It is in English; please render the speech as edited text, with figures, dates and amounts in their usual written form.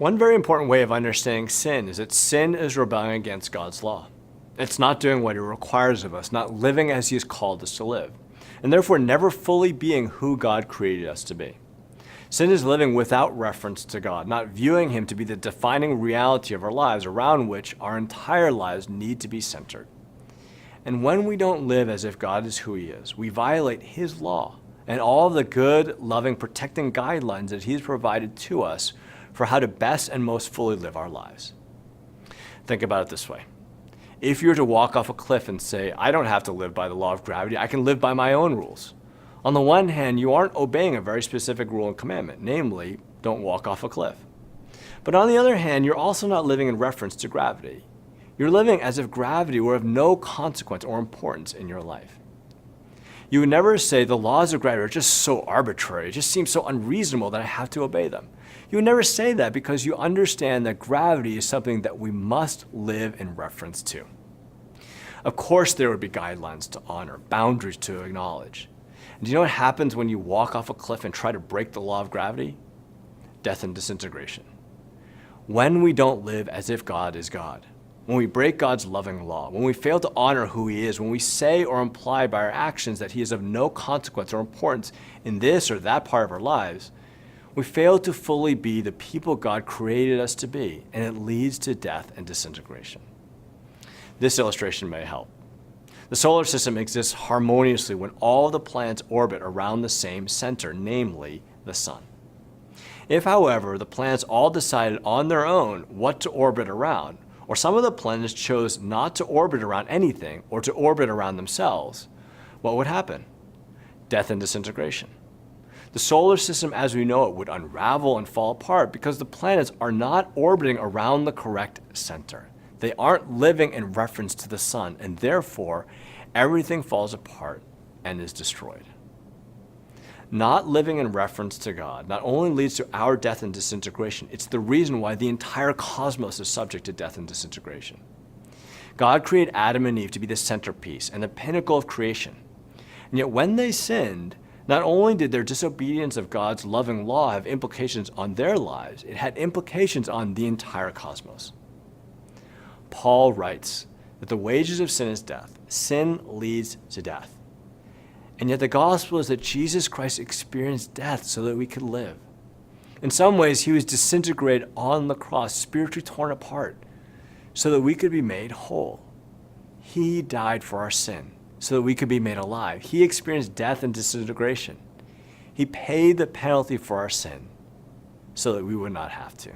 One very important way of understanding sin is that sin is rebelling against God's law. It's not doing what He requires of us, not living as He has called us to live, and therefore never fully being who God created us to be. Sin is living without reference to God, not viewing Him to be the defining reality of our lives around which our entire lives need to be centered. And when we don't live as if God is who He is, we violate His law and all the good, loving, protecting guidelines that He has provided to us for how to best and most fully live our lives. Think about it this way. If you were to walk off a cliff and say, I don't have to live by the law of gravity, I can live by my own rules. On the one hand, you aren't obeying a very specific rule and commandment, namely, don't walk off a cliff. But on the other hand, you're also not living in reference to gravity. You're living as if gravity were of no consequence or importance in your life. You would never say the laws of gravity are just so arbitrary, it just seems so unreasonable that I have to obey them. You would never say that because you understand that gravity is something that we must live in reference to. Of course, there would be guidelines to honor, boundaries to acknowledge. And do you know what happens when you walk off a cliff and try to break the law of gravity? Death and disintegration. When we don't live as if God is God, when we break God's loving law, when we fail to honor who He is, when we say or imply by our actions that He is of no consequence or importance in this or that part of our lives, we fail to fully be the people God created us to be, and it leads to death and disintegration. This illustration may help. The solar system exists harmoniously when all the planets orbit around the same center, namely the sun. If, however, the planets all decided on their own what to orbit around, or some of the planets chose not to orbit around anything or to orbit around themselves, what would happen? Death and disintegration. The solar system as we know it would unravel and fall apart because the planets are not orbiting around the correct center. They aren't living in reference to the sun, and therefore everything falls apart and is destroyed. Not living in reference to God not only leads to our death and disintegration, it's the reason why the entire cosmos is subject to death and disintegration. God created Adam and Eve to be the centerpiece and the pinnacle of creation. And yet when they sinned, not only did their disobedience of God's loving law have implications on their lives, it had implications on the entire cosmos. Paul writes that the wages of sin is death. Sin leads to death. And yet the gospel is that Jesus Christ experienced death so that we could live. In some ways, He was disintegrated on the cross, spiritually torn apart, so that we could be made whole. He died for our sin so that we could be made alive. He experienced death and disintegration. He paid the penalty for our sin so that we would not have to.